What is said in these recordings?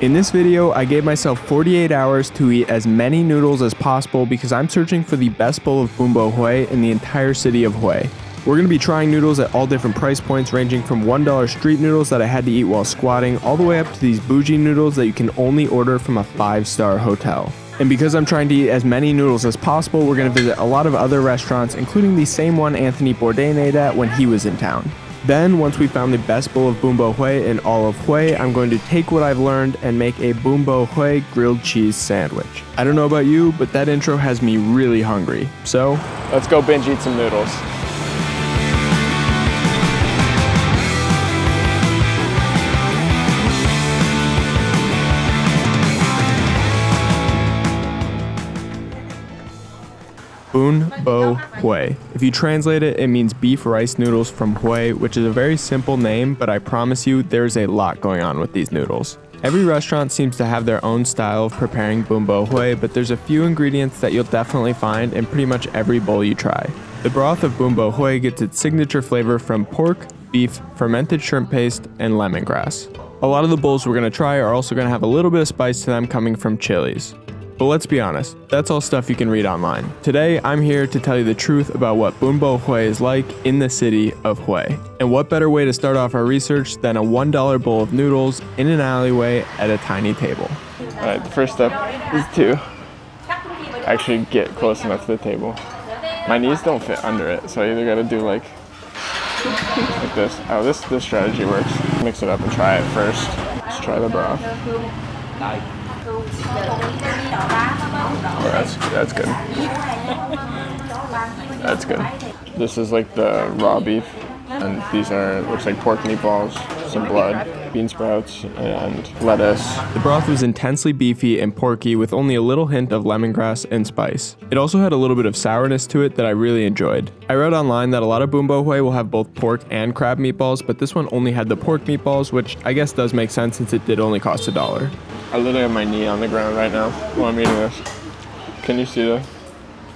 In this video, I gave myself 48 hours to eat as many noodles as possible because I'm searching for the best bowl of Bún Bò Huế in the entire city of Huế. We're going to be trying noodles at all different price points, ranging from $1 street noodles that I had to eat while squatting, all the way up to these bougie noodles that you can only order from a 5-star hotel. And because I'm trying to eat as many noodles as possible, we're going to visit a lot of other restaurants, including the same one Anthony Bourdain ate at when he was in town. Then, once we found the best bowl of Bún Bò Huế in all of Huế, I'm going to take what I've learned and make a Bún Bò Huế grilled cheese sandwich. I don't know about you, but that intro has me really hungry. So, let's go binge eat some noodles. Bún Bò Huế. If you translate it, it means beef rice noodles from Huế, which is a very simple name, but I promise you there's a lot going on with these noodles. Every restaurant seems to have their own style of preparing Bún Bò Huế, but there's a few ingredients that you'll definitely find in pretty much every bowl you try. The broth of Bún Bò Huế gets its signature flavor from pork, beef, fermented shrimp paste, and lemongrass. A lot of the bowls we're going to try are also going to have a little bit of spice to them coming from chilies. But let's be honest, that's all stuff you can read online. Today, I'm here to tell you the truth about what Bún Bò Huế is like in the city of Huế. And what better way to start off our research than a $1 bowl of noodles in an alleyway at a tiny table. Alright, the first step is to actually get close enough to the table. My knees don't fit under it, so I either gotta do like this. Oh, this strategy works. Mix it up and try it first. Let's try the broth. Oh, that's good. That's good. This is like the raw beef, and these are, looks like pork meatballs, some blood, bean sprouts, and lettuce. The broth was intensely beefy and porky with only a little hint of lemongrass and spice. It also had a little bit of sourness to it that I really enjoyed. I read online that a lot of Bún Bò Huế will have both pork and crab meatballs, but this one only had the pork meatballs, which I guess does make sense since it did only cost $1. I literally have my knee on the ground right now while I'm eating this. Can you see that?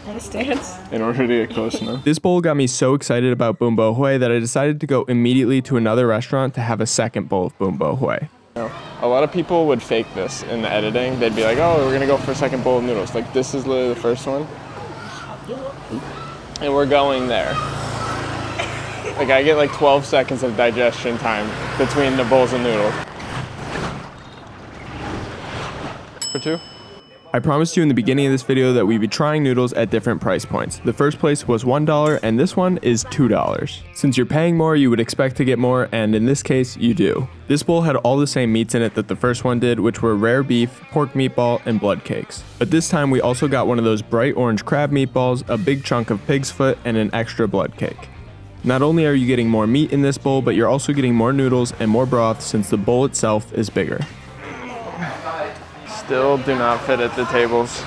I stand. In order to get close enough. This bowl got me so excited about Bún Bò Huế that I decided to go immediately to another restaurant to have a second bowl of Bún Bò Huế. A lot of people would fake this in the editing. They'd be like, oh, we're gonna go for a second bowl of noodles. Like, this is literally the first one. And we're going there. Like, I get like 12 seconds of digestion time between the bowls of noodles. For two? I promised you in the beginning of this video that we'd be trying noodles at different price points. The first place was $1 and this one is $2. Since you're paying more, you would expect to get more, and in this case, you do. This bowl had all the same meats in it that the first one did, which were rare beef, pork meatball, and blood cakes. But this time we also got one of those bright orange crab meatballs, a big chunk of pig's foot, and an extra blood cake. Not only are you getting more meat in this bowl, but you're also getting more noodles and more broth since the bowl itself is bigger. Still do not fit at the tables.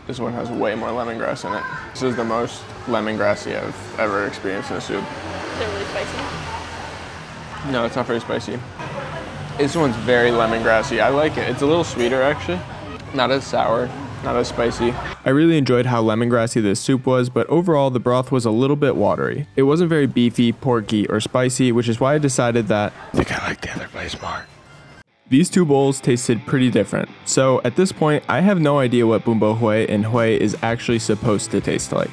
This one has way more lemongrass in it. This is the most lemongrassy I've ever experienced in a soup. Is it really spicy? No, it's not very spicy. This one's very lemongrassy. I like it. It's a little sweeter actually. Not as sour. Not as spicy. I really enjoyed how lemongrassy this soup was, but overall the broth was a little bit watery. It wasn't very beefy, porky, or spicy, which is why I decided that I think I like the other place more. These two bowls tasted pretty different, so at this point I have no idea what Bún Bò Huế in Huế is actually supposed to taste like.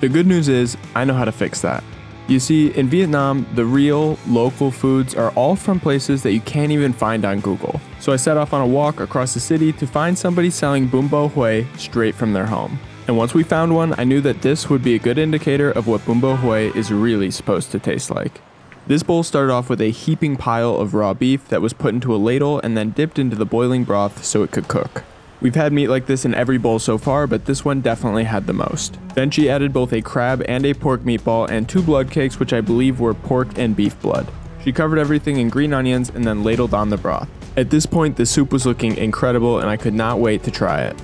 The good news is, I know how to fix that. You see, in Vietnam, the real, local foods are all from places that you can't even find on Google. So I set off on a walk across the city to find somebody selling Bún Bò Huế straight from their home. And once we found one, I knew that this would be a good indicator of what Bún Bò Huế is really supposed to taste like. This bowl started off with a heaping pile of raw beef that was put into a ladle and then dipped into the boiling broth so it could cook. We've had meat like this in every bowl so far, but this one definitely had the most. Then she added both a crab and a pork meatball and 2 blood cakes, which I believe were pork and beef blood. She covered everything in green onions and then ladled on the broth. At this point, the soup was looking incredible and I could not wait to try it.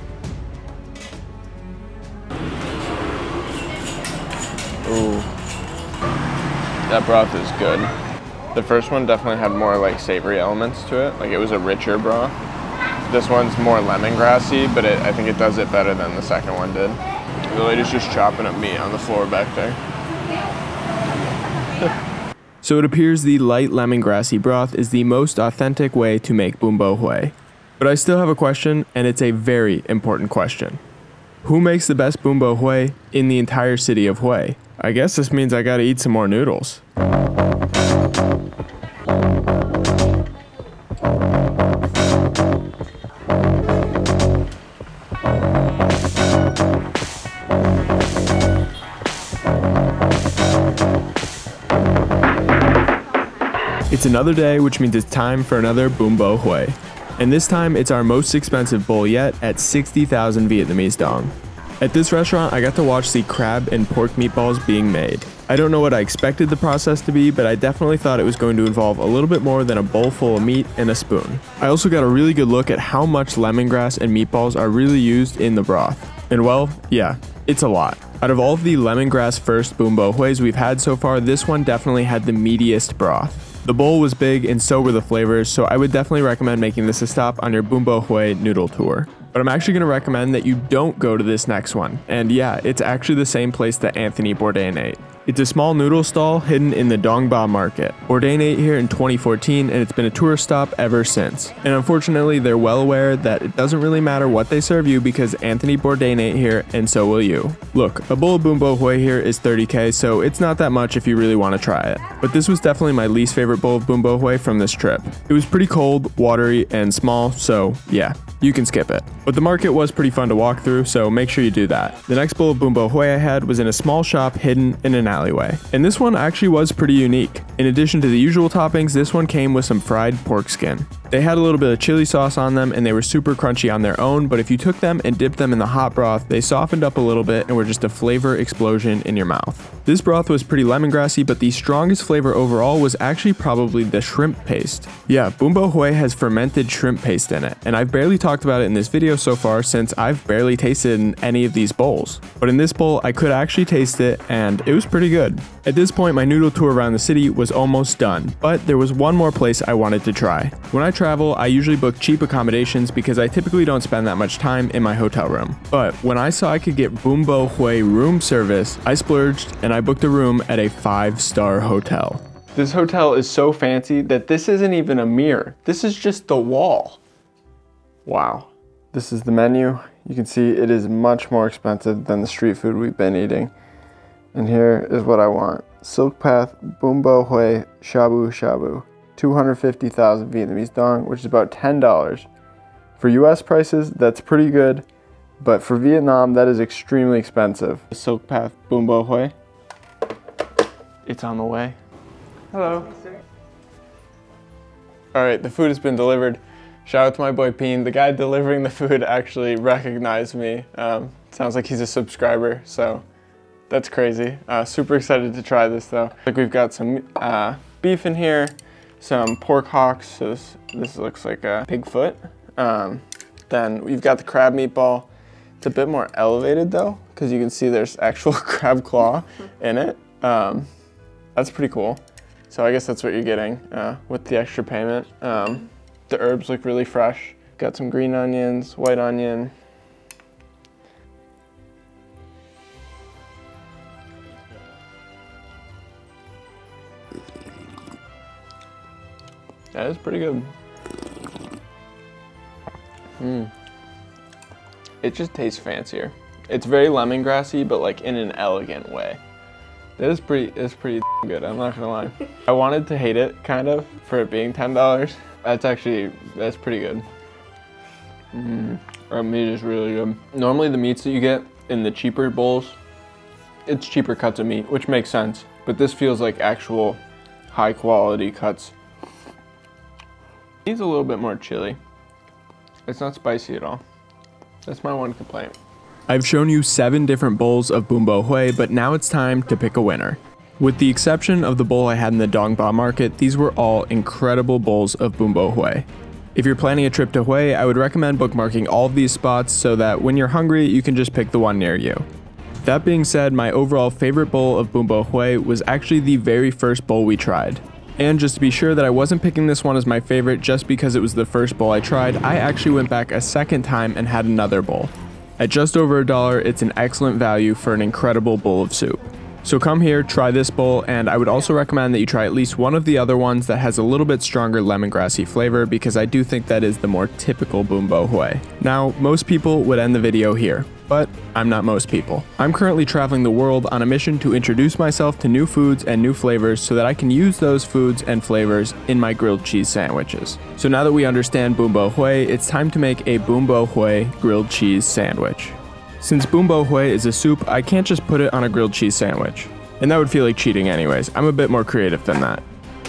Ooh. That broth is good. The first one definitely had more like savory elements to it, like it was a richer broth. This one's more lemongrassy, but I think it does it better than the second one did. The lady's just chopping up meat on the floor back there. So it appears the light lemongrassy broth is the most authentic way to make Bún Bò Huế. But I still have a question, and it's a very important question. Who makes the best Bún Bò Huế in the entire city of Huế? I guess this means I gotta eat some more noodles. It's another day, which means it's time for another Bún Bò Huế. And this time, it's our most expensive bowl yet at 60,000 Vietnamese dong. At this restaurant, I got to watch the crab and pork meatballs being made. I don't know what I expected the process to be, but I definitely thought it was going to involve a little bit more than a bowl full of meat and a spoon. I also got a really good look at how much lemongrass and meatballs are really used in the broth. And well, yeah, it's a lot. Out of all of the lemongrass first Bún Bò Hués we've had so far, this one definitely had the meatiest broth. The bowl was big and so were the flavors, so I would definitely recommend making this a stop on your Bún Bò Huế noodle tour. But I'm actually going to recommend that you don't go to this next one. And yeah, it's actually the same place that Anthony Bourdain ate. It's a small noodle stall hidden in the Dong Ba market. Bourdain ate here in 2014 and it's been a tourist stop ever since. And unfortunately, they're well aware that it doesn't really matter what they serve you because Anthony Bourdain ate here and so will you. Look, a bowl of Bún Bò Huế here is 30k, so it's not that much if you really want to try it. But this was definitely my least favorite bowl of Bún Bò Huế from this trip. It was pretty cold, watery, and small, so yeah, you can skip it. But the market was pretty fun to walk through, so make sure you do that. The next bowl of Bún Bò Huế I had was in a small shop hidden in an alleyway. And this one actually was pretty unique. In addition to the usual toppings, this one came with some fried pork skin. They had a little bit of chili sauce on them and they were super crunchy on their own, but if you took them and dipped them in the hot broth, they softened up a little bit and were just a flavor explosion in your mouth. This broth was pretty lemongrassy, but the strongest flavor overall was actually probably the shrimp paste. Yeah, Bún Bò Huế has fermented shrimp paste in it, and I've barely talked about it in this video so far since I've barely tasted in any of these bowls. But in this bowl, I could actually taste it and it was pretty good. At this point, my noodle tour around the city was almost done, but there was one more place I wanted to try. When I travel, I usually book cheap accommodations because I typically don't spend that much time in my hotel room. But when I saw I could get Bún Bò Huế room service, I splurged and I booked a room at a 5-star hotel. This hotel is so fancy that this isn't even a mirror. This is just the wall. Wow. This is the menu. You can see it is much more expensive than the street food we've been eating. And here is what I want. Silk Path Bún Bò Huế Shabu Shabu. 250,000 Vietnamese dong, which is about $10. For US prices, that's pretty good, but for Vietnam, that is extremely expensive. Silk Path Bún Bò Huế. It's on the way. Hello. All right, the food has been delivered. Shout out to my boy Peen. The guy delivering the food actually recognized me. Sounds like he's a subscriber, so that's crazy. Super excited to try this though. Like we've got some beef in here, some pork hocks. So this looks like a pig foot. Then we've got the crab meatball. It's a bit more elevated though, because you can see there's actual crab claw in it. That's pretty cool. So I guess that's what you're getting with the extra payment. The herbs look really fresh. Got some green onions, white onion. That is pretty good. It just tastes fancier. It's very lemongrassy, but like in an elegant way. It's pretty good, I'm not gonna lie. I wanted to hate it, kind of, for it being $10. That's pretty good. Our meat is really good. Normally the meats that you get in the cheaper bowls, it's cheaper cuts of meat, which makes sense. But this feels like actual high quality cuts. Needs a little bit more chili. It's not spicy at all. That's my one complaint. I've shown you 7 different bowls of Bún Bò Huế, but now it's time to pick a winner. With the exception of the bowl I had in the Dong Ba market, these were all incredible bowls of Bún Bò Huế. If you're planning a trip to Huế, I would recommend bookmarking all of these spots so that when you're hungry, you can just pick the one near you. That being said, my overall favorite bowl of Bún Bò Huế was actually the very first bowl we tried. And just to be sure that I wasn't picking this one as my favorite just because it was the first bowl I tried, I actually went back a second time and had another bowl. At just over $1, it's an excellent value for an incredible bowl of soup. So come here, try this bowl, and I would also recommend that you try at least one of the other ones that has a little bit stronger lemongrassy flavor, because I do think that is the more typical Bún Bò Huế. Now, most people would end the video here, but I'm not most people. I'm currently traveling the world on a mission to introduce myself to new foods and new flavors so that I can use those foods and flavors in my grilled cheese sandwiches. So now that we understand Bún Bò Huế, it's time to make a Bún Bò Huế grilled cheese sandwich. Since Bún Bò Huế is a soup, I can't just put it on a grilled cheese sandwich. And that would feel like cheating anyways. I'm a bit more creative than that.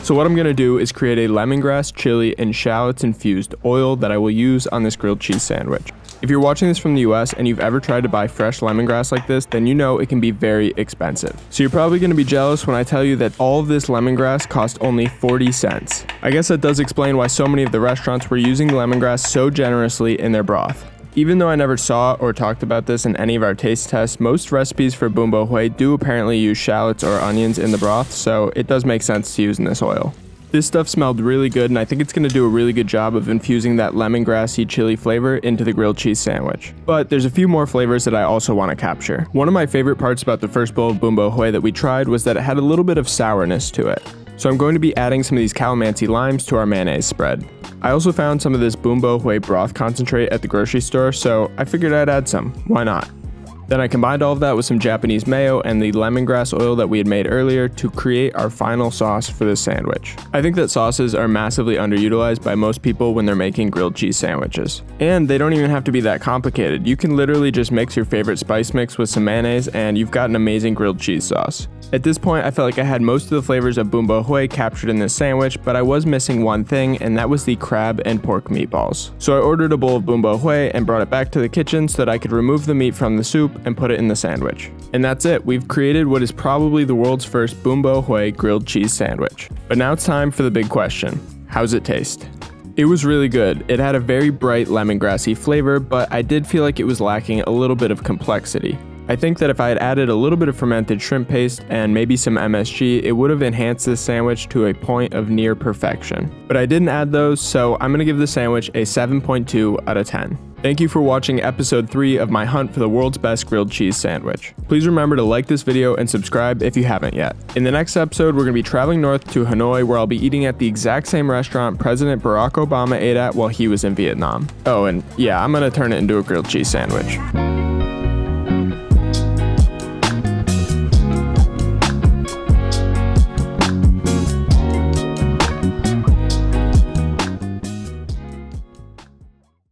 So what I'm going to do is create a lemongrass, chili, and shallots infused oil that I will use on this grilled cheese sandwich. If you're watching this from the US and you've ever tried to buy fresh lemongrass like this, then you know it can be very expensive. So you're probably going to be jealous when I tell you that all of this lemongrass cost only 40 cents. I guess that does explain why so many of the restaurants were using lemongrass so generously in their broth. Even though I never saw or talked about this in any of our taste tests, most recipes for Bún Bò Huế do apparently use shallots or onions in the broth, so it does make sense to use in this oil. This stuff smelled really good, and I think it's going to do a really good job of infusing that lemongrassy chili flavor into the grilled cheese sandwich. But there's a few more flavors that I also want to capture. One of my favorite parts about the first bowl of Bún Bò Huế that we tried was that it had a little bit of sourness to it. So I'm going to be adding some of these calamansi limes to our mayonnaise spread. I also found some of this Bún Bò Huế broth concentrate at the grocery store, so I figured I'd add some. Why not? Then I combined all of that with some Japanese mayo and the lemongrass oil that we had made earlier to create our final sauce for this sandwich. I think that sauces are massively underutilized by most people when they're making grilled cheese sandwiches. And they don't even have to be that complicated. You can literally just mix your favorite spice mix with some mayonnaise and you've got an amazing grilled cheese sauce. At this point, I felt like I had most of the flavors of Bún Bò Huế captured in this sandwich, but I was missing one thing, and that was the crab and pork meatballs. So I ordered a bowl of Bún Bò Huế and brought it back to the kitchen so that I could remove the meat from the soup and put it in the sandwich. And that's it, we've created what is probably the world's first Bún Bò Huế grilled cheese sandwich. But now it's time for the big question. How's it taste? It was really good. It had a very bright lemongrassy flavor, but I did feel like it was lacking a little bit of complexity. I think that if I had added a little bit of fermented shrimp paste and maybe some MSG, it would have enhanced this sandwich to a point of near perfection. But I didn't add those, so I'm going to give the sandwich a 7.2 out of 10. Thank you for watching episode 3 of my hunt for the world's best grilled cheese sandwich. Please remember to like this video and subscribe if you haven't yet. In the next episode, we're going to be traveling north to Hanoi, where I'll be eating at the exact same restaurant President Barack Obama ate at while he was in Vietnam. Oh, and yeah, I'm going to turn it into a grilled cheese sandwich.